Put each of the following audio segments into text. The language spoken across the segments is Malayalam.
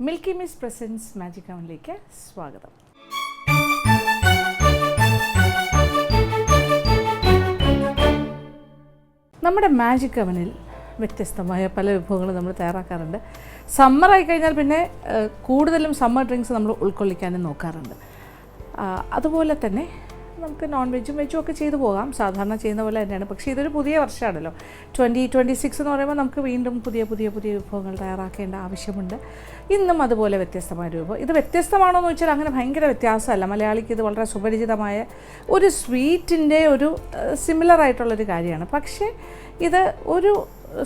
മിൽക്കി മിസ് പ്രസൻസ് മാജിക് അവനിലേക്ക് സ്വാഗതം. നമ്മുടെ മാജിക് അവനിൽ വ്യത്യസ്തമായ പല വിഭവങ്ങളും നമ്മൾ തയ്യാറാക്കാറുണ്ട്. സമ്മറായി കഴിഞ്ഞാൽ പിന്നെ കൂടുതലും സമ്മർ ഡ്രിങ്ക്സ് നമ്മൾ ഉൾക്കൊള്ളിക്കാനും നോക്കാറുണ്ട്. അതുപോലെ തന്നെ നമുക്ക് നോൺ വെജും വെജും ഒക്കെ ചെയ്തു പോകാം, സാധാരണ ചെയ്യുന്ന പോലെ തന്നെയാണ്. പക്ഷേ ഇതൊരു പുതിയ വർഷമാണല്ലോ, 2026 എന്ന് പറയുമ്പോൾ നമുക്ക് വീണ്ടും പുതിയ വിഭവങ്ങൾ തയ്യാറാക്കേണ്ട ആവശ്യമുണ്ട്. ഇന്നും അതുപോലെ വ്യത്യസ്തമായൊരു വിഭവം. ഇത് വ്യത്യസ്തമാണോ എന്ന് വെച്ചാൽ അങ്ങനെ ഭയങ്കര വ്യത്യാസമല്ല. മലയാളിക്ക് ഇത് വളരെ സുപരിചിതമായ ഒരു സ്വീറ്റിൻ്റെ ഒരു സിമിലറായിട്ടുള്ളൊരു കാര്യമാണ്. പക്ഷേ ഇത് ഒരു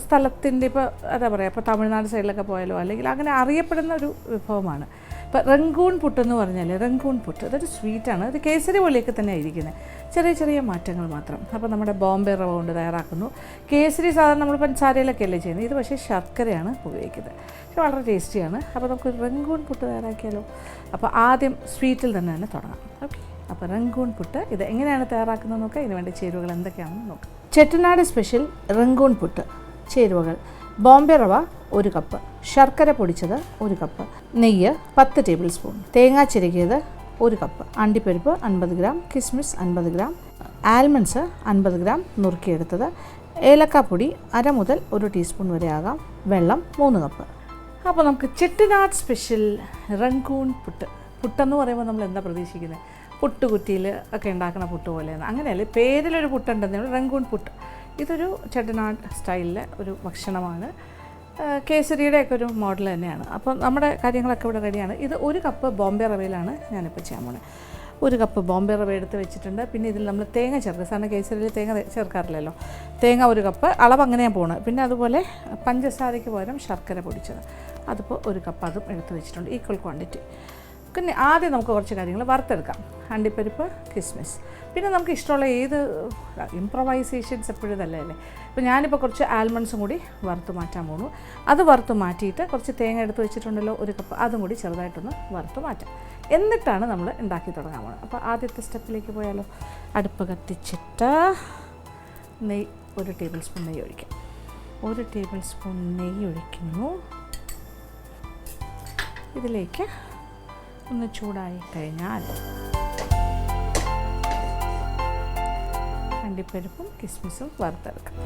സ്ഥലത്തിൻ്റെ ഇപ്പോൾ എന്താ പറയുക, ഇപ്പോൾ തമിഴ്നാട് സൈഡിലൊക്കെ പോയാലോ അല്ലെങ്കിൽ അങ്ങനെ അറിയപ്പെടുന്ന ഒരു വിഭവമാണ്. ഇപ്പോൾ റംഗൂൺ പുട്ട് എന്ന് പറഞ്ഞാൽ, റംഗൂൺ പുട്ട് അതൊരു സ്വീറ്റാണ്. ഇത് കേസരി പോലെയൊക്കെ തന്നെ ആയിരിക്കുന്നത്, ചെറിയ മാറ്റങ്ങൾ മാത്രം. അപ്പോൾ നമ്മുടെ ബോംബെ റവ കൊണ്ട് തയ്യാറാക്കുന്നു. കേസരി സാധാരണ നമ്മൾ പഞ്ചസാരയിലൊക്കെ അല്ലേ ചെയ്യുന്നത്, ഇത് പക്ഷേ ശർക്കരയാണ് ഉപയോഗിക്കുന്നത്. പക്ഷേ വളരെ ടേസ്റ്റിയാണ്. അപ്പോൾ നമുക്ക് റംഗൂൺ പുട്ട് തയ്യാറാക്കിയാലോ. അപ്പോൾ ആദ്യം സ്വീറ്റിൽ തന്നെ തുടങ്ങാം. ഓക്കെ, അപ്പോൾ റംഗൂൺ പുട്ട് ഇത് എങ്ങനെയാണ് തയ്യാറാക്കുന്നത് നോക്കാം. ഇതിന് വേണ്ട ചേരുവകൾ എന്തൊക്കെയാണെന്ന് നോക്കാം. Chettinad special Rangoon puttu. ചേരുവകൾ: ബോംബെ റവ 1 കപ്പ്, ശർക്കര പൊടിച്ചത് 1 കപ്പ്, നെയ്യ് 10 ടേബിൾ സ്പൂൺ, തേങ്ങ ചിരകിയത് 1 കപ്പ്, അണ്ടിപ്പരിപ്പ് 50 ഗ്രാം, കിസ്മിസ് 50 ഗ്രാം, ആൽമണ്ട്സ് 50 ഗ്രാം നുറുക്കിയെടുത്തത്, ഏലക്കാപ്പൊടി 1/2 മുതൽ 1 ടീസ്പൂൺ വരെ ആകാം, വെള്ളം 3 കപ്പ്. അപ്പോൾ നമുക്ക് ചെട്ടിനാട് സ്പെഷ്യൽ റംഗൂൺ പുട്ട്. പുട്ടെന്ന് പറയുമ്പോൾ നമ്മൾ എന്താ പ്രതീക്ഷിക്കുന്നത്? പുട്ടുകുറ്റിയിൽ ഒക്കെ ഉണ്ടാക്കുന്ന പുട്ട് പോലെയാണ്. അങ്ങനെയല്ല, പേരിലൊരു പുട്ടുണ്ടെന്നേ ഉള്ളൂ, റംഗൂൺ പുട്ട്. ഇതൊരു ചെട്ടിനാട് സ്റ്റൈലിലെ ഒരു ഭക്ഷണമാണ്. കേസരിയുടെയൊക്കെ ഒരു മോഡൽ തന്നെയാണ്. അപ്പോൾ നമ്മുടെ കാര്യങ്ങളൊക്കെ ഇവിടെ റെഡിയാണ്. ഇത് 1 കപ്പ് ബോംബെ റവയിലാണ് ഞാനിപ്പോൾ ചെയ്യാൻ പോകുന്നത്. 1 കപ്പ് ബോംബെ റവ എടുത്ത് വെച്ചിട്ടുണ്ട്. പിന്നെ ഇതിൽ നമ്മൾ തേങ്ങ ചേർക്കുക. സാധാരണ കേസരിയിൽ തേങ്ങ ചേർക്കാറില്ലല്ലോ. തേങ്ങ 1 കപ്പ്, അളവ് അങ്ങനെയാണ് പോകുന്നത്. പിന്നെ അതുപോലെ പഞ്ചസാരയ്ക്ക് പകരം ശർക്കര പൊടിച്ചത്, അതിപ്പോൾ 1 കപ്പ് അതും എടുത്ത് വെച്ചിട്ടുണ്ട്, ഈക്വൽ ക്വാണ്ടിറ്റി. പിന്നെ ആദ്യം നമുക്ക് കുറച്ച് കാര്യങ്ങൾ വറുത്തെടുക്കാം. അണ്ടിപ്പരിപ്പ്, കിസ്മിസ്, പിന്നെ നമുക്ക് ഇഷ്ടമുള്ള ഏത് ഇംപ്രവൈസേഷൻസ് എപ്പോഴും ഇതല്ലേ. ഇപ്പോൾ ഞാനിപ്പോൾ കുറച്ച് ആൽമണ്ട്സും കൂടി വറുത്ത് മാറ്റാൻ പോകുന്നു. അത് വറുത്ത് മാറ്റിയിട്ട് കുറച്ച് തേങ്ങ എടുത്ത് വെച്ചിട്ടുണ്ടല്ലോ 1 കപ്പ്, അതും കൂടി ചെറുതായിട്ടൊന്ന് വറുത്ത് മാറ്റാം. എന്നിട്ടാണ് നമ്മൾ ഉണ്ടാക്കി തുടങ്ങാൻ പോകുന്നത്. അപ്പോൾ ആദ്യത്തെ സ്റ്റെപ്പിലേക്ക് പോയാലോ. അടുപ്പ് കത്തിച്ചിട്ട് നെയ്യ് 1 ടേബിൾ സ്പൂൺ നെയ്യ് ഒഴിക്കാം. 1 ടേബിൾ സ്പൂൺ നെയ്യ് ഒഴിക്കുന്നു. ഇതിലേക്ക് ഒന്ന് ചൂടായി കഴിഞ്ഞാൽ അണ്ടിപ്പരിപ്പും കിസ്മിസും വറുത്തെടുക്കാം.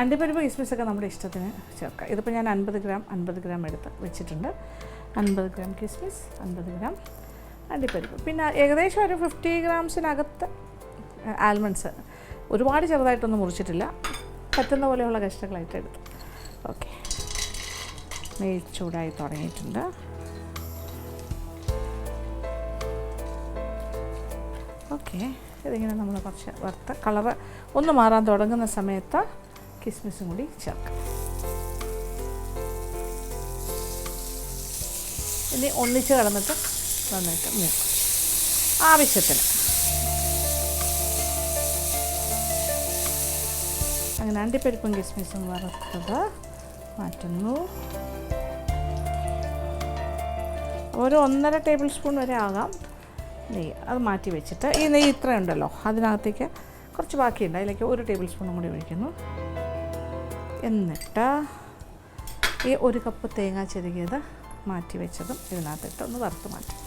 അണ്ടിപ്പരിപ്പ് കിസ്മിസൊക്കെ നമ്മുടെ ഇഷ്ടത്തിന് ചേർക്കാം. ഇതിപ്പോൾ ഞാൻ 50 ഗ്രാം എടുത്ത് വെച്ചിട്ടുണ്ട്. 50 ഗ്രാം കിസ്മിസ്, 50 ഗ്രാം അണ്ടിപ്പരിപ്പ്, പിന്നെ ഏകദേശം ഒരു 50 ഗ്രാംസിനകത്ത് ആൽമണ്ട്സ്. ഒരുപാട് ചെറുതായിട്ടൊന്നും മുറിച്ചിട്ടില്ല, പറ്റുന്ന പോലെയുള്ള കഷ്ണങ്ങളായിട്ട് എടുത്തു. ഓക്കെ, നെയ്യ് ചൂടായി തുടങ്ങിയിട്ടുണ്ട്. ഓക്കെ, ഇതിങ്ങനെ നമ്മൾ കുറച്ച് വറുത്ത കളറ് ഒന്ന് മാറാൻ തുടങ്ങുന്ന സമയത്ത് കിസ്മിസും കൂടി ചേർക്കാം. ഇനി ഒന്നിച്ച് കലർന്നിട്ട് നന്നായിട്ട് മൂക്കും ആവശ്യത്തിന്. അങ്ങനെ അണ്ടിപ്പരിപ്പും കിസ്മിസും വറുത്തത് മാറ്റുന്നു. ഒരു 1.5 ടേബിൾ സ്പൂൺ വരെ ആകാം നെയ്യ്. അത് മാറ്റി വെച്ചിട്ട് ഈ നെയ്യ് ഇത്രയുണ്ടല്ലോ, അതിനകത്തേക്ക് കുറച്ച് ബാക്കിയുണ്ട്, അതിലേക്ക് 1 ടേബിൾ സ്പൂണും കൂടി ഒഴിക്കുന്നു. എന്നിട്ട് ഈ 1 കപ്പ് തേങ്ങ ചിരകിയത് മാറ്റി വെച്ചതും ഇതിനകത്തിട്ട് ഒന്ന് വറുത്ത് മാറ്റും.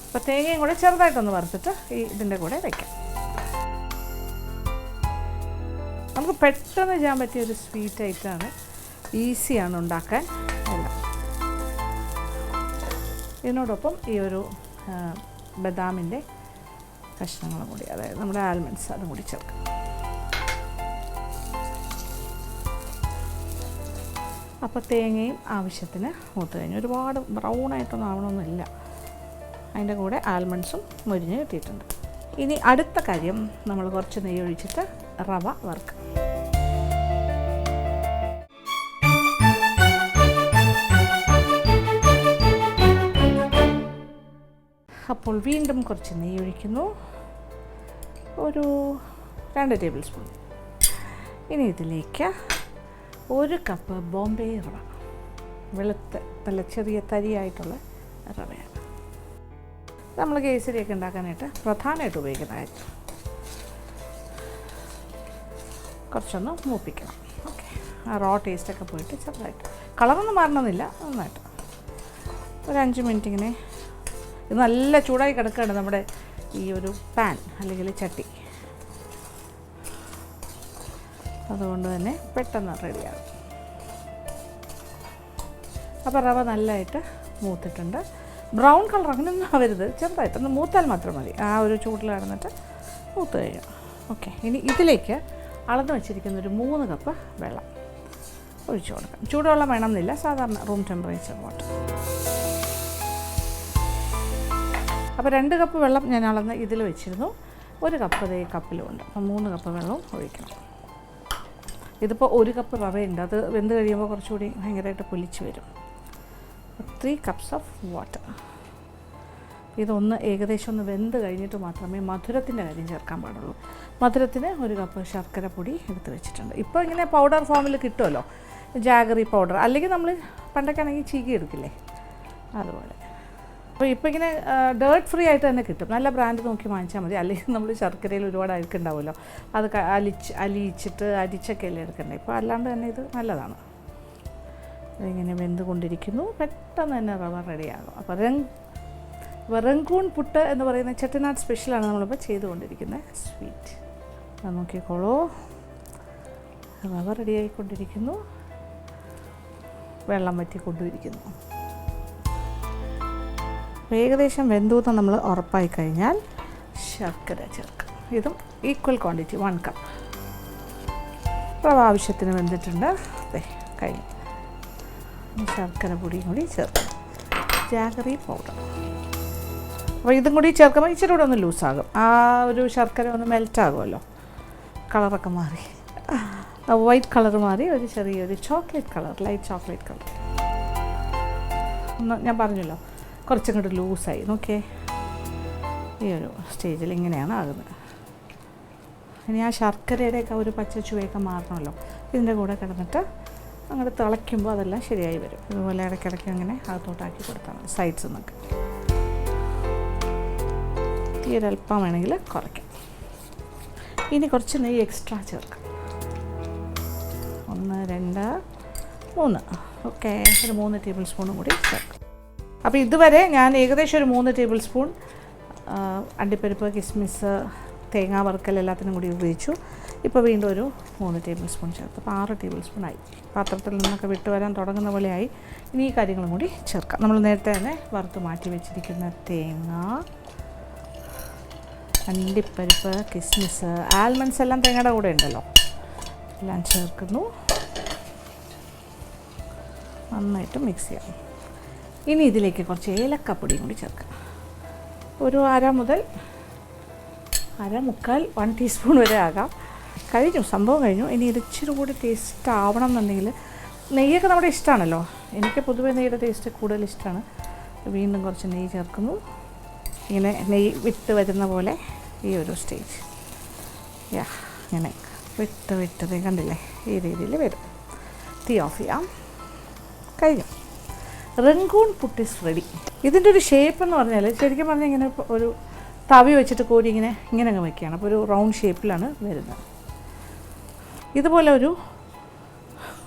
അപ്പോൾ തേങ്ങയും കൂടെ ചെറുതായിട്ടൊന്ന് വറുത്തിട്ട് ഈ ഇതിൻ്റെ കൂടെ വയ്ക്കാം. നമുക്ക് പെട്ടെന്ന് ചെയ്യാൻ പറ്റിയ ഒരു സ്വീറ്റ് ഐറ്റമാണ്, ഈസിയാണ് ഉണ്ടാക്കാൻ എല്ലാം. ഇതിനോടൊപ്പം ഈ ഒരു ബദാമിൻ്റെ കഷ്ണങ്ങളും കൂടി, അതായത് നമ്മുടെ ആൽമണ്ട്സ്, അതും കൂടി ചേർക്കാം. അപ്പോൾ തേങ്ങയും ആവശ്യത്തിന് മൂത്ത് കഴിഞ്ഞു. ഒരുപാട് ബ്രൗണായിട്ടൊന്നും ആവണമെന്നില്ല. അതിൻ്റെ കൂടെ ആൽമണ്ട്സും മൊരിഞ്ഞ് കിട്ടിയിട്ടുണ്ട്. ഇനി അടുത്ത കാര്യം, നമ്മൾ കുറച്ച് നെയ്യ് ഒഴിച്ചിട്ട് റവ വറുക്കാം. അപ്പോൾ വീണ്ടും കുറച്ച് നെയ്യ് ഒഴിക്കുന്നു, ഒരു 2 ടേബിൾ സ്പൂൺ. ഇനി ഇതിലേക്ക് 1 കപ്പ് ബോംബെ റവ, വെളുത്ത നല്ല ചെറിയ തരിയായിട്ടുള്ള റവയാണ്. നമ്മൾ കേസരിയൊക്കെ ഉണ്ടാക്കാനായിട്ട് പ്രധാനമായിട്ട് ഉപയോഗിക്കുന്ന കാര്യം. കുറച്ചൊന്ന് മൂപ്പിക്കണം. ഓക്കെ, ആ റോ ടേസ്റ്റൊക്കെ പോയിട്ട് ചെറുതായിട്ട് കളറൊന്നും മാറണമെന്നില്ല, നന്നായിട്ട് ഒരു 5 മിനിറ്റ് ഇങ്ങനെ. ഇത് നല്ല ചൂടായി കിടക്കുകയാണ് നമ്മുടെ ഈ ഒരു പാൻ അല്ലെങ്കിൽ ചട്ടി, അതുകൊണ്ട് തന്നെ പെട്ടെന്ന് റെഡിയാകും. അപ്പോൾ റവ നല്ലതായിട്ട് മൂത്തിട്ടുണ്ട്. ബ്രൗൺ കളർ അങ്ങനെയൊന്നും ആവരുത്, ചെറുതായിട്ടൊന്ന് മൂത്താൽ മാത്രം മതി. ആ ഒരു ചൂടിൽ കിടന്നിട്ട് മൂത്ത് കഴിഞ്ഞു. ഓക്കെ, ഇനി ഇതിലേക്ക് അളന്ന് വെച്ചിരിക്കുന്ന ഒരു 3 കപ്പ് വെള്ളം ഒഴിച്ചു കൊടുക്കാം. ചൂടുവെള്ളം വേണമെന്നില്ല, സാധാരണ റൂം ടെമ്പറേച്ചർ വാട്ടർ. അപ്പോൾ 2 കപ്പ് വെള്ളം ഞാൻ അളന്ന് ഇതിൽ വെച്ചിരുന്നു. 1 കപ്പ് അതേ കപ്പിലുമുണ്ട്. അപ്പം 3 കപ്പ് വെള്ളവും ഒഴിക്കണം. ഇതിപ്പോൾ 1 കപ്പ് റവയുണ്ട്, അത് വെന്ത് കഴിയുമ്പോൾ കുറച്ചുകൂടി ഭയങ്കരമായിട്ട് പൊലിച്ച് വരും. 3 കപ്സ് ഓഫ് വാട്ടർ. ഇതൊന്ന് ഏകദേശം ഒന്ന് വെന്ത് കഴിഞ്ഞിട്ട് മാത്രമേ മധുരത്തിൻ്റെ കാര്യം ചേർക്കാൻ പാടുള്ളൂ. മധുരത്തിന് 1 കപ്പ് ശർക്കര പൊടി എടുത്ത് വെച്ചിട്ടുണ്ട്. ഇപ്പോൾ ഇങ്ങനെ പൗഡർ ഫോമിൽ കിട്ടുമല്ലോ, ജാഗറി പൗഡർ, അല്ലെങ്കിൽ നമ്മൾ പണ്ടൊക്കെ ആണെങ്കിൽ ചീകി എടുക്കില്ലേ, അതുപോലെ. അപ്പോൾ ഇപ്പോൾ ഇങ്ങനെ ഡേർട്ട് ഫ്രീ ആയിട്ട് തന്നെ കിട്ടും. നല്ല ബ്രാൻഡ് നോക്കി വാങ്ങിച്ചാൽ മതി. അല്ലെങ്കിൽ നമ്മൾ ശർക്കരയിൽ ഒരുപാട് അഴുക്കുണ്ടാവുമല്ലോ, അത് അലിച്ചിട്ട് അരിച്ചൊക്കെ അല്ലേ എടുക്കണ്ടേ. ഇപ്പോൾ അല്ലാണ്ട് തന്നെ ഇത് നല്ലതാണ്. അതിങ്ങനെ വെന്തുകൊണ്ടിരിക്കുന്നു. പെട്ടെന്ന് തന്നെ റവ റെഡിയാകും. അപ്പോൾ റംഗൂൺ പുട്ട് എന്ന് പറയുന്ന ചെട്ടിനാട് സ്പെഷ്യലാണ് നമ്മളിപ്പോൾ ചെയ്തുകൊണ്ടിരിക്കുന്നത്. സ്വീറ്റ് അത് നോക്കിക്കോളൂ, റവ റെഡിയായിക്കൊണ്ടിരിക്കുന്നു, വെള്ളം വറ്റി കൊണ്ടുവരിക്കുന്നു. ഏകദേശം വെന്തൂന്ന് നമ്മൾ ഉറപ്പായി കഴിഞ്ഞാൽ ശർക്കര ചേർക്കാം. ഇതും ഈക്വൽ ക്വാണ്ടിറ്റി 1 കപ്പ്. റവ ആവശ്യത്തിന് വെന്തിട്ടുണ്ട്. അതെ, കഴിഞ്ഞു. ശർക്കര പൊടിയും കൂടി ചേർക്കാം, ജാഗറി പൗഡർ. അപ്പോൾ ഇതും കൂടി ചേർക്കുമ്പോൾ ഇച്ചിരി കൂടെ ഒന്ന് ലൂസാകും. ആ ഒരു ശർക്കര ഒന്ന് മെൽറ്റാകുമല്ലോ, കളറൊക്കെ മാറി, വൈറ്റ് കളർ മാറി ഒരു ചെറിയൊരു chocolate colour, light chocolate colour. ഒന്ന് ഞാൻ പറഞ്ഞല്ലോ കുറച്ചും കൂടി ലൂസായി. നോക്കിയേ, ഈ ഒരു സ്റ്റേജിൽ ഇങ്ങനെയാണ് ആകുന്നത്. ഇനി ആ ശർക്കരയുടെയൊക്കെ ഒരു പച്ച ചുവയൊക്കെ മാറണമല്ലോ, ഇതിൻ്റെ കൂടെ കിടന്നിട്ട് അങ്ങോട്ട് തിളയ്ക്കുമ്പോൾ അതെല്ലാം ശരിയായി വരും. ഇതുപോലെ ഇടയ്ക്കിടയ്ക്ക് അങ്ങനെ അകത്തോട്ടാക്കി കൊടുത്താൽ മതി, സൈഡ്സ് നിന്നൊക്കെ. തീരൽപ്പം വേണമെങ്കിൽ കുറയ്ക്കാം. ഇനി കുറച്ച് നെയ്യ് എക്സ്ട്രാ ചേർക്കാം. 1, 2, 3. ഓക്കെ, ഒരു 3 ടേബിൾ സ്പൂണും കൂടി ചേർക്കാം. അപ്പോൾ ഇതുവരെ ഞാൻ ഏകദേശം ഒരു 3 ടേബിൾ സ്പൂൺ അണ്ടിപ്പരിപ്പ്, കിസ്മിസ്, തേങ്ങാ വറുക്കൽ എല്ലാത്തിനും കൂടി ഉപയോഗിച്ചു. ഇപ്പോൾ വീണ്ടും ഒരു 3 ടേബിൾ സ്പൂൺ ചേർത്ത്, അപ്പോൾ 6 ടേബിൾ സ്പൂണായി. പാത്രത്തിൽ നിന്നൊക്കെ വിട്ട് വരാൻ തുടങ്ങുന്ന പോലെയായി. ഇനി ഈ കാര്യങ്ങളും കൂടി ചേർക്കാം. നമ്മൾ നേരത്തെ തന്നെ വറുത്ത് മാറ്റി വെച്ചിരിക്കുന്ന തേങ്ങ, അണ്ടിപ്പരിപ്പ്, കിസ്മിസ്, ആൽമണ്ട്സ് എല്ലാം തേങ്ങയുടെ കൂടെ ഉണ്ടല്ലോ, എല്ലാം ചേർക്കുന്നു. നന്നായിട്ട് മിക്സ് ചെയ്യാം. ഇനി ഇതിലേക്ക് കുറച്ച് ഏലക്കപ്പൊടിയും കൂടി ചേർക്കാം. ഒരു 1 ടീസ്പൂൺ വരെ ആകാം. കഴിഞ്ഞു, സംഭവം കഴിഞ്ഞു. ഇനി ഇത് ഇച്ചിരി കൂടി ടേസ്റ്റ് ആവണം എന്നുണ്ടെങ്കിൽ നെയ്യൊക്കെ നമ്മുടെ ഇഷ്ടമാണല്ലോ. എനിക്ക് പൊതുവേ നെയ്യുടെ ടേസ്റ്റ് കൂടുതൽ ഇഷ്ടമാണ്. വീണ്ടും കുറച്ച് നെയ്യ് ചേർക്കുന്നു. ഇങ്ങനെ നെയ്യ് വിട്ട് വരുന്ന പോലെ ഈ ഒരു സ്റ്റേജ്, ഇങ്ങനെ വിട്ട് കണ്ടില്ലേ, ഈ രീതിയിൽ വരും. തീ ഓഫ് ചെയ്യാം. കഴിഞ്ഞു. Rangoon puttu is ready. ഇതിൻ്റെ ഒരു ഷേപ്പ് എന്ന് പറഞ്ഞാൽ ശരിക്കും പറഞ്ഞാൽ ഇങ്ങനെ ഒരു തവി വെച്ചിട്ട് കോരി ഇങ്ങനെ അങ്ങ് വയ്ക്കുകയാണ്. അപ്പോൾ ഒരു റൗണ്ട് ഷേപ്പിലാണ് വരുന്നത്. ഇതുപോലെ ഒരു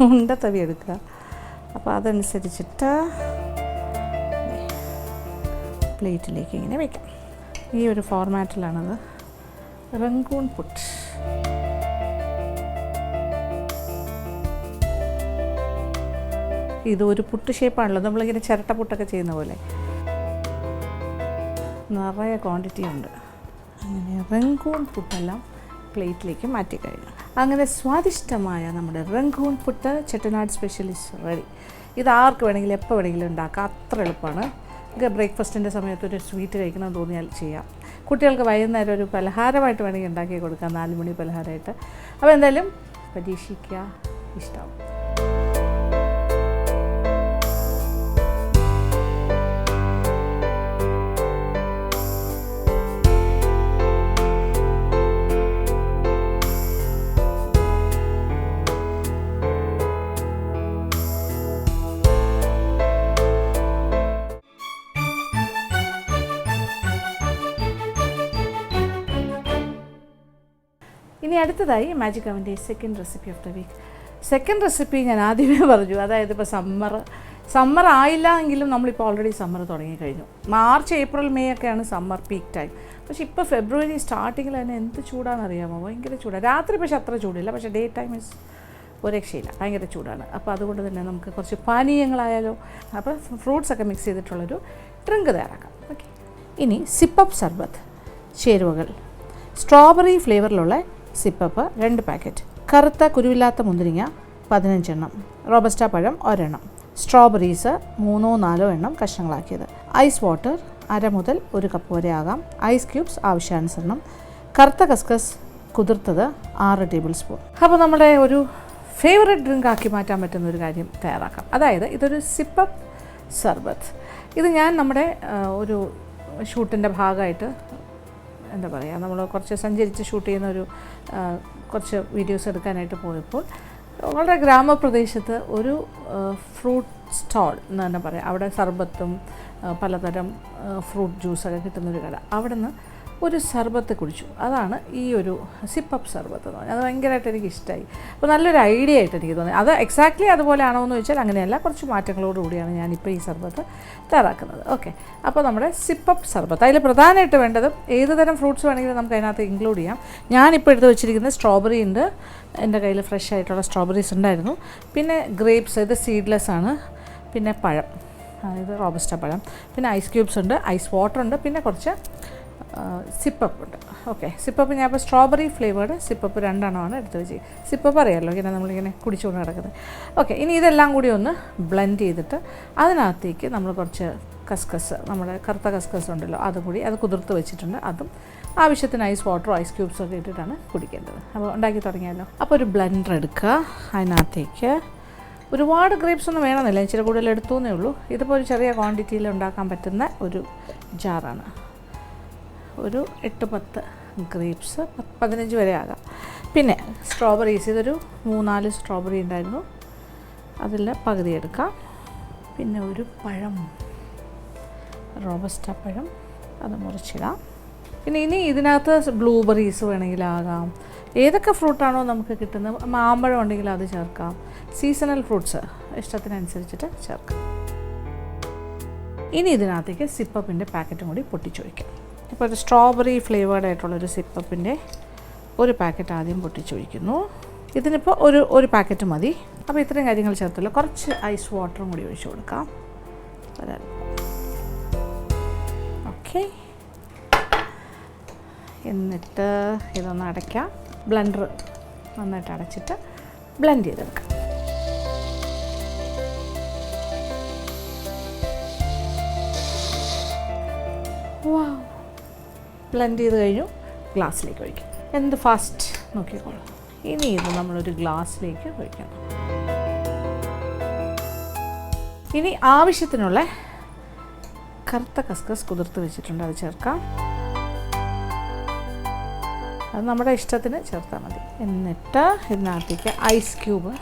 ഉണ്ട തവി എടുക്കുക. അപ്പോൾ അതനുസരിച്ചിട്ട് പ്ലേറ്റിലേക്ക് ഇങ്ങനെ വയ്ക്കാം. ഈ ഒരു ഫോർമാറ്റിലാണത് റംഗൂൺ പുട്ട്. ഇതൊരു പുട്ട് ഷേപ്പാണല്ലോ, നമ്മളിങ്ങനെ ചിരട്ട പുട്ടൊക്കെ ചെയ്യുന്ന പോലെ. നിറയെ ക്വാണ്ടിറ്റി ഉണ്ട്. അങ്ങനെ റംഗൂൺ പുട്ടെല്ലാം പ്ലേറ്റിലേക്ക് മാറ്റിക്കഴിഞ്ഞു. അങ്ങനെ സ്വാദിഷ്ടമായ നമ്മുടെ Rangoon puttu Chettinad specialist ready. ഇത് ആർക്ക് വേണമെങ്കിലും എപ്പോൾ വേണമെങ്കിലും ഉണ്ടാക്കാം, അത്ര എളുപ്പമാണ്. ബ്രേക്ക്ഫാസ്റ്റിൻ്റെ സമയത്ത് ഒരു സ്വീറ്റ് കഴിക്കണമെന്ന് തോന്നിയാൽ ചെയ്യാം. കുട്ടികൾക്ക് വൈകുന്നേരം ഒരു പലഹാരമായിട്ട് വേണമെങ്കിൽ ഉണ്ടാക്കി കൊടുക്കാം, 4 മണി പലഹാരമായിട്ട്. അപ്പോൾ എന്തായാലും പരീക്ഷിക്കുക, ഇഷ്ടമാവും. ഇനി അടുത്തതായി മാജിക് അവൻ്റെ second recipe of the week, second recipe ഞാൻ ആദ്യമേ പറഞ്ഞു, അതായത് ഇപ്പോൾ സമ്മർ ആയില്ല എങ്കിലും നമ്മളിപ്പോൾ ഓൾറെഡി സമ്മർ തുടങ്ങിക്കഴിഞ്ഞു. മാർച്ച് ഏപ്രിൽ മെയ് ഒക്കെയാണ് സമ്മർ പീക്ക് ടൈം. പക്ഷേ ഇപ്പോൾ ഫെബ്രുവരി സ്റ്റാർട്ടിങ്ങിൽ തന്നെ എന്ത് ചൂടാണെന്നറിയാമോ? ഭയങ്കര ചൂടാണ്. രാത്രി പക്ഷേ അത്ര ചൂടില്ല, പക്ഷേ ഡേ ടൈം ഇസ് ഒരു രക്ഷയില്ല, ഭയങ്കര ചൂടാണ്. അപ്പോൾ അതുകൊണ്ട് തന്നെ നമുക്ക് കുറച്ച് പാനീയങ്ങളായാലോ, അപ്പോൾ ഫ്രൂട്ട്സൊക്കെ മിക്സ് ചെയ്തിട്ടുള്ളൊരു ഡ്രിങ്ക് തയ്യാറാക്കാം. ഓക്കെ, ഇനി സിപ്പപ്പ് സർബത്ത് ചേരുവകൾ: സ്ട്രോബെറി ഫ്ലേവറിലുള്ള സിപ്പപ്പ് 2 പാക്കറ്റ്, കറുത്ത കുരുവില്ലാത്ത മുന്തിരിങ്ങ 15 എണ്ണം, റോബസ്റ്റ പഴം 1 എണ്ണം, സ്ട്രോബെറീസ് 3-4 എണ്ണം കഷ്ണങ്ങളാക്കിയത്, ഐസ് വാട്ടർ 1/2 മുതൽ 1 കപ്പ് വരെ ആകാം, ഐസ് ക്യൂബ്സ് ആവശ്യാനുസരണം, കറുത്ത കസ്കസ് കുതിർത്തത് 6 ടേബിൾ സ്പൂൺ. അപ്പോൾ നമ്മുടെ ഒരു ഫേവറേറ്റ് ഡ്രിങ്ക് ആക്കി മാറ്റാൻ പറ്റുന്ന ഒരു കാര്യം തയ്യാറാക്കാം. അതായത് ഇതൊരു സിപ്പപ്പ് സർബത്ത്. ഇത് ഞാൻ നമ്മുടെ ഒരു ഷൂട്ടിൻ്റെ ഭാഗമായിട്ട് എന്താ പറയുക, നമ്മൾ കുറച്ച് സഞ്ചരിച്ച് ഷൂട്ട് ചെയ്യുന്ന കുറച്ച് വീഡിയോസ് എടുക്കാനായിട്ട് പോയപ്പോൾ വളരെ ഗ്രാമപ്രദേശത്ത് ഒരു ഫ്രൂട്ട് സ്റ്റാൾ എന്ന് തന്നെ പറയാം. അവിടെ സർബത്തും പലതരം ഫ്രൂട്ട് ജ്യൂസൊക്കെ കിട്ടുന്നൊരു കട. അവിടെ നിന്ന് ഒരു സർബത്ത് കുടിച്ചു. അതാണ് ഈ ഒരു സിപ്പപ്പ് സർബത്ത് എന്ന് പറഞ്ഞാൽ. അത് ഭയങ്കരമായിട്ട് എനിക്ക് ഇഷ്ടമായി. അപ്പോൾ നല്ലൊരു ഐഡിയ ആയിട്ട് എനിക്ക് തോന്നി. അത് എക്സാക്ട്ലി അതുപോലെ ആണോ എന്ന് ചോദിച്ചാൽ അങ്ങനെയല്ല, കുറച്ച് മാറ്റങ്ങളോടുകൂടിയാണ് ഞാനിപ്പോൾ ഈ സർബത്ത് തയ്യാറാക്കുന്നത്. ഓക്കെ, അപ്പോൾ നമ്മുടെ സിപ്പപ്പ് സർബത്ത്, അതിൽ പ്രധാനമായിട്ട് വേണ്ടത് ഏത് തരം ഫ്രൂട്ട്സ് വേണമെങ്കിലും നമുക്ക് അതിനകത്ത് ഇൻക്ലൂഡ് ചെയ്യാം. ഞാനിപ്പോൾ എടുത്ത് വെച്ചിരിക്കുന്നത് സ്ട്രോബെറി ഉണ്ട്, എൻ്റെ കയ്യിൽ ഫ്രഷ് ആയിട്ടുള്ള സ്ട്രോബെറീസ് ഉണ്ടായിരുന്നു. പിന്നെ ഗ്രേപ്സ്, ഇത് സീഡ്ലെസ് ആണ്. പിന്നെ പഴം, അതായത് റോബസ്റ്റ പഴം. പിന്നെ ഐസ് ക്യൂബ്സ് ഉണ്ട്, ഐസ് വാട്ടർ ഉണ്ട്. പിന്നെ കുറച്ച് സിപ്പപ്പ് ഉണ്ട്. ഓക്കെ, സിപ്പപ്പ് ഞാൻ ഇപ്പോൾ സ്ട്രോബെറി ഫ്ലേവേർഡ് സിപ്പപ്പ് 2 എണ്ണമാണ് എടുത്ത് വെച്ച്. സിപ്പപ്പ് അറിയാമല്ലോ, ഇങ്ങനെ നമ്മളിങ്ങനെ കുടിച്ചുകൊണ്ട് നടക്കുന്നത്. ഓക്കെ, ഇനി ഇതെല്ലാം കൂടി ഒന്ന് ബ്ലെൻഡ് ചെയ്തിട്ട് അതിനകത്തേക്ക് നമ്മൾ കുറച്ച് കസ്കസ്, നമ്മുടെ കറുത്ത കസ്കസ് ഉണ്ടല്ലോ, അതും കൂടി അത് കുതിർത്ത് വെച്ചിട്ടുണ്ട്. അതും ആവശ്യത്തിന് ഐസ് വാട്ടറോ ഐസ് ക്യൂബ്സോ ഒക്കെ ഇട്ടിട്ടാണ് കുടിക്കേണ്ടത്. അപ്പോൾ ഉണ്ടാക്കി തുടങ്ങിയാലോ. അപ്പോൾ ഒരു ബ്ലെൻഡർ എടുക്കുക, അതിനകത്തേക്ക് ഒരുപാട് ഗ്രേപ്സ് ഒന്നും വേണമെന്നില്ല, ഇച്ചിരി കൂടുതൽ എടുത്തു എന്നേ ഉള്ളൂ. ഇതിപ്പോൾ ഒരു ചെറിയ ക്വാണ്ടിറ്റിയിൽ ഉണ്ടാക്കാൻ പറ്റുന്ന ഒരു ജാറാണ്. ഒരു 8-10 ഗ്രേപ്സ്, 15 വരെ ആകാം. പിന്നെ സ്ട്രോബെറീസ്, ഇതൊരു 3-4 സ്ട്രോബെറി ഉണ്ടായിരുന്നു, അതിൽ പകുതി എടുക്കാം. പിന്നെ ഒരു പഴം, റോബസ്റ്റ പഴം, അത് മുറിച്ചിടാം. പിന്നെ ഇനി ഇതിനകത്ത് ബ്ലൂബെറീസ് വേണമെങ്കിലാകാം, ഏതൊക്കെ ഫ്രൂട്ടാണോ നമുക്ക് കിട്ടുന്നത്. മാമ്പഴം ഉണ്ടെങ്കിൽ അത് ചേർക്കാം. സീസണൽ ഫ്രൂട്ട്സ് ഇഷ്ടത്തിനനുസരിച്ചിട്ട് ചേർക്കാം. ഇനി ഇതിനകത്തേക്ക് സിപ്പപ്പിൻ്റെ പാക്കറ്റും കൂടി പൊട്ടിച്ചൊഴിക്കാം. ഇപ്പോൾ ഒരു സ്ട്രോബെറി ഫ്ലേവേർഡ് ആയിട്ടുള്ളൊരു സിപ്പപ്പിൻ്റെ ഒരു പാക്കറ്റ് ആദ്യം പൊട്ടിച്ചൊഴിക്കുന്നു. ഇതിനിപ്പോൾ ഒരു പാക്കറ്റ് മതി. അപ്പോൾ ഇത്രയും കാര്യങ്ങൾ ചേർത്തല്ലോ. കുറച്ച് ഐസ് വാട്ടറും കൂടി ഒഴിച്ചു കൊടുക്കാം. ഓക്കെ, എന്നിട്ട് ഇതൊന്ന് അടയ്ക്കാം. ബ്ലെൻഡർ നന്നായിട്ട് അടച്ചിട്ട് ബ്ലെൻഡ് ചെയ്തെടുക്കാം. വാ, ബ്ലെൻഡ് ചെയ്ത് കഴിഞ്ഞു. ഗ്ലാസ്സിലേക്ക് ഒഴിക്കും. എന്ത് ഫാസ്റ്റ് നോക്കിക്കോളൂ. ഇനി ഇത് നമ്മളൊരു ഗ്ലാസ്സിലേക്ക് ഒഴിക്കണം. ഇനി ആവശ്യത്തിനുള്ള കറുത്ത കസ്കസ് കുതിർത്ത് വെച്ചിട്ടുണ്ട്, അത് ചേർക്കാം. അത് നമ്മുടെ ഇഷ്ടത്തിന് ചേർത്താൽ മതി. എന്നിട്ട് ഇതിനകത്തേക്ക് ഐസ് ക്യൂബ്.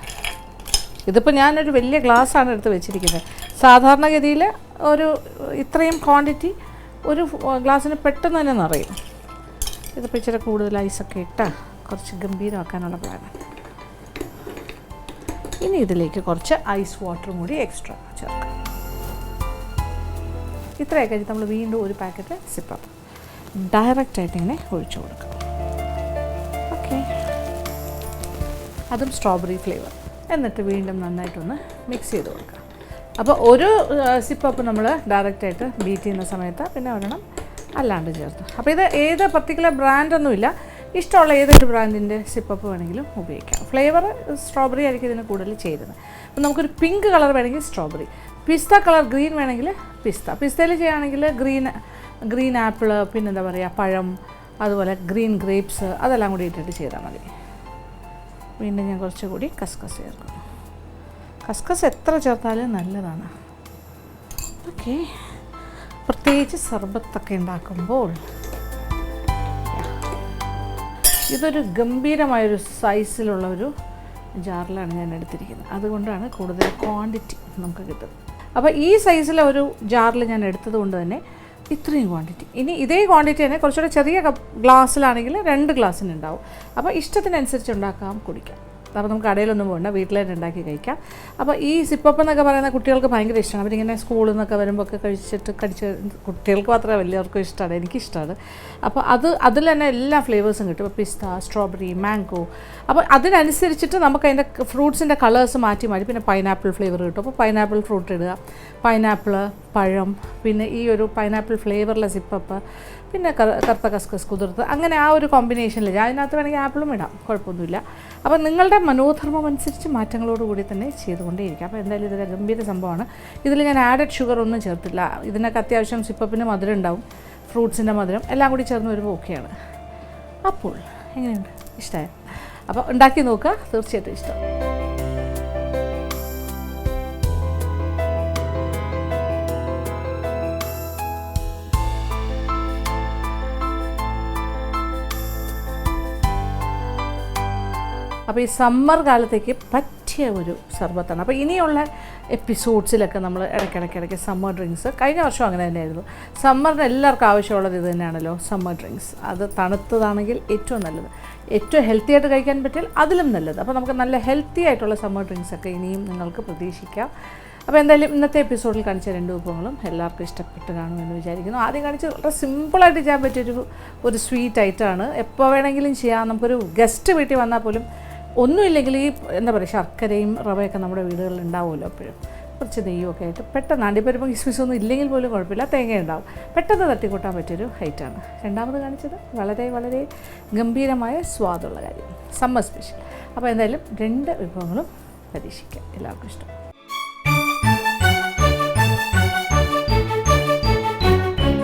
ഇതിപ്പോൾ ഞാനൊരു വലിയ ഗ്ലാസ്സാണ് എടുത്ത് വെച്ചിരിക്കുന്നത്. സാധാരണഗതിയിൽ ഇത്രയും ക്വാണ്ടിറ്റി ഒരു ഗ്ലാസ്സിന് പെട്ടെന്ന് തന്നെ നിറയും. ഇതിപ്പോൾ ഇച്ചിരി കൂടുതൽ ഐസൊക്കെ ഇട്ട് കുറച്ച് ഗംഭീരമാക്കാനുള്ള പ്ലാനാണ്. ഇനി ഇതിലേക്ക് കുറച്ച് ഐസ് വാട്ടറും കൂടി എക്സ്ട്രാ ചേർക്കാം. ഇത്രയൊക്കെ കഴിഞ്ഞ് നമ്മൾ വീണ്ടും ഒരു പാക്കറ്റ് സിപ്പപ്പ് ഡയറക്റ്റായിട്ട് ഇങ്ങനെ ഒഴിച്ചു കൊടുക്കാം. ഓക്കെ, അതും സ്ട്രോബെറി ഫ്ലേവർ. എന്നിട്ട് വീണ്ടും നന്നായിട്ടൊന്ന് മിക്സ് ചെയ്ത് കൊടുക്കാം. അപ്പോൾ ഒരു സിപ്പപ്പ് നമ്മൾ ഡയറക്റ്റായിട്ട് ബീറ്റ് ചെയ്യുന്ന സമയത്ത് പിന്നെ ഒരെണ്ണം അല്ലാണ്ട് ചേർത്ത്. അപ്പോൾ ഇത് ഏത് പർട്ടിക്കുലർ ബ്രാൻഡൊന്നുമില്ല, ഇഷ്ടമുള്ള ഏതൊരു ബ്രാൻഡിൻ്റെ സിപ്പപ്പ് വേണമെങ്കിലും ഉപയോഗിക്കാം. ഫ്ലേവർ സ്ട്രോബെറി ആയിരിക്കും ഇതിന് കൂടുതൽ ചേരുന്നത്. അപ്പോൾ നമുക്കൊരു പിങ്ക് കളർ വേണമെങ്കിൽ സ്ട്രോബെറി, പിസ്ത കളർ ഗ്രീൻ വേണമെങ്കിൽ പിസ്തയിൽ ചെയ്യുകയാണെങ്കിൽ ഗ്രീൻ ആപ്പിൾ, പിന്നെന്താ പറയുക പഴം, അതുപോലെ ഗ്രീൻ ഗ്രേപ്സ്, അതെല്ലാം കൂടി ഇട്ടിട്ട് ചെയ്താൽ മതി. വീണ്ടും ഞാൻ കുറച്ചുകൂടി കസ്കസ് ചേർക്കും. കസ്കസ് എത്ര ചേർത്താലും നല്ലതാണ്. ഓക്കെ, പ്രത്യേകിച്ച് സർബത്തൊക്കെ ഉണ്ടാക്കുമ്പോൾ. ഇതൊരു ഗംഭീരമായൊരു സൈസിലുള്ള ഒരു ജാറിലാണ് ഞാൻ എടുത്തിരിക്കുന്നത്, അതുകൊണ്ടാണ് കൂടുതൽ ക്വാണ്ടിറ്റി നമുക്ക് കിട്ടുന്നത്. അപ്പോൾ ഈ സൈസിലെ ഒരു ജാറിൽ ഞാൻ എടുത്തത് കൊണ്ട് തന്നെ ഇത്രയും ക്വാണ്ടിറ്റി. ഇനി ഇതേ ക്വാണ്ടിറ്റി തന്നെ കുറച്ചുകൂടെ ചെറിയ ഗ്ലാസ്സിലാണെങ്കിൽ 2 ഗ്ലാസ്സിനുണ്ടാവും. അപ്പോൾ ഇഷ്ടത്തിനനുസരിച്ച് ഉണ്ടാക്കാം, കുടിക്കാം. അപ്പോൾ നമുക്ക് കടയിലൊന്നും പോകണ്ട, വീട്ടിൽ തന്നെ ഉണ്ടാക്കി കഴിക്കാം. അപ്പോൾ ഈ സിപ്പപ്പ് എന്നൊക്കെ പറയുന്ന കുട്ടികൾക്ക് ഭയങ്കര ഇഷ്ടമാണ്. അവരിങ്ങനെ സ്കൂളിൽ നിന്നൊക്കെ വരുമ്പോൾ ഒക്കെ കടിച്ച് കുട്ടികൾക്ക് മാത്രമേ വലിയവർക്കും ഇഷ്ടമാണ്, എനിക്കിഷ്ടമാണ്. അപ്പോൾ അതിൽ തന്നെ എല്ലാ ഫ്ലേവേഴ്സും കിട്ടും. ഇപ്പോൾ പിസ്ത, സ്ട്രോബെറി, മാംഗോ. അപ്പോൾ അതിനനുസരിച്ചിട്ട് നമുക്ക് അതിൻ്റെ ഫ്രൂട്ട്സിൻ്റെ കളേഴ്സ് മാറ്റി പിന്നെ പൈനാപ്പിൾ ഫ്ലേവർ കിട്ടും. അപ്പോൾ പൈനാപ്പിൾ ഫ്രൂട്ട് ഇടുക, പൈനാപ്പിൾ, പഴം, പിന്നെ ഈ ഒരു പൈനാപ്പിൾ ഫ്ലേവറിലെ സിപ്പപ്പ്, പിന്നെ കറുത്ത കസ്കസ് കുതിർത്ത്, അങ്ങനെ ആ ഒരു കോമ്പിനേഷനിൽ അതിനകത്ത് വേണമെങ്കിൽ ആപ്പിളും ഇടാം, കുഴപ്പമൊന്നുമില്ല. അപ്പോൾ നിങ്ങളുടെ മനോധർമ്മം അനുസരിച്ച് മാറ്റങ്ങളോടുകൂടി തന്നെ ചെയ്തുകൊണ്ടേയിരിക്കും. അപ്പോൾ എന്തായാലും ഇതൊരു ഗംഭീര സംഭവമാണ്. ഇതിൽ ഞാൻ ആഡഡ് ഷുഗർ ഒന്നും ചേർത്തില്ല. ഇതിനൊക്കെ അത്യാവശ്യം സിപ്പപ്പിന് മധുരം ഉണ്ടാവും, ഫ്രൂട്ട്സിൻ്റെ മധുരം എല്ലാം കൂടി ചേർന്ന് വരുമ്പോൾ ഓക്കെയാണ്. അപ്പോൾ എങ്ങനെയുണ്ട്, ഇഷ്ടമായി? അപ്പോൾ ഉണ്ടാക്കി നോക്കുക, തീർച്ചയായിട്ടും ഇഷ്ടം. അപ്പോൾ ഈ സമ്മർ കാലത്തേക്ക് പറ്റിയ ഒരു സർബത്താണ്. അപ്പോൾ ഇനിയുള്ള എപ്പിസോഡ്സിലൊക്കെ നമ്മൾ ഇടയ്ക്കിടയ്ക്ക് സമ്മർ ഡ്രിങ്ക്സ്, കഴിഞ്ഞ വർഷം അങ്ങനെ തന്നെയായിരുന്നു. സമ്മറിന് എല്ലാവർക്കും ആവശ്യമുള്ളത് ഇത് തന്നെയാണല്ലോ, സമ്മർ ഡ്രിങ്ക്സ്. അത് തണുത്തതാണെങ്കിൽ ഏറ്റവും നല്ലത്, ഏറ്റവും ഹെൽത്തി ആയിട്ട് കഴിക്കാൻ പറ്റിയാൽ അതിലും നല്ലത്. അപ്പോൾ നമുക്ക് നല്ല ഹെൽത്തി ആയിട്ടുള്ള സമ്മർ ഡ്രിങ്ക്സൊക്കെ ഇനിയും നിങ്ങൾക്ക് പ്രതീക്ഷിക്കാം. അപ്പോൾ എന്തായാലും ഇന്നത്തെ എപ്പിസോഡിൽ കാണിച്ച 2 വിഭവങ്ങളും എല്ലാവർക്കും ഇഷ്ടപ്പെട്ട് കാണുമെന്ന് വിചാരിക്കുന്നു. ആദ്യം കാണിച്ച് വളരെ സിമ്പിളായിട്ട് ചെയ്യാൻ പറ്റിയൊരു സ്വീറ്റ് ഐറ്റമാണ്. എപ്പോൾ വേണമെങ്കിലും ചെയ്യാം. നമുക്കൊരു ഗസ്റ്റ് വീട്ടിൽ വന്നാൽ പോലും ഒന്നുമില്ലെങ്കിൽ ഈ എന്താ പറയുക, ശർക്കരയും റവയൊക്കെ നമ്മുടെ വീടുകളിൽ ഉണ്ടാവുമല്ലോ, എപ്പോഴും കുറച്ച് നെയ്യൊക്കെ ആയിട്ട് പെട്ടെന്ന് അണ്ടിപ്പരിപ്പും കിസ്മിസൊന്നും ഇല്ലെങ്കിൽ പോലും കുഴപ്പമില്ല, തേങ്ങ ഉണ്ടാവും, പെട്ടെന്ന് തട്ടിക്കൂട്ടാൻ പറ്റിയൊരു ഐറ്റമാണ്. രണ്ടാമത് കാണിച്ചത് വളരെ വളരെ ഗംഭീരമായ സ്വാദുള്ള കാര്യം, സമ്മർ സ്പെഷ്യൽ. അപ്പോൾ എന്തായാലും 2 വിഭവങ്ങളും പരീക്ഷിക്കാം, എല്ലാവർക്കും ഇഷ്ടം.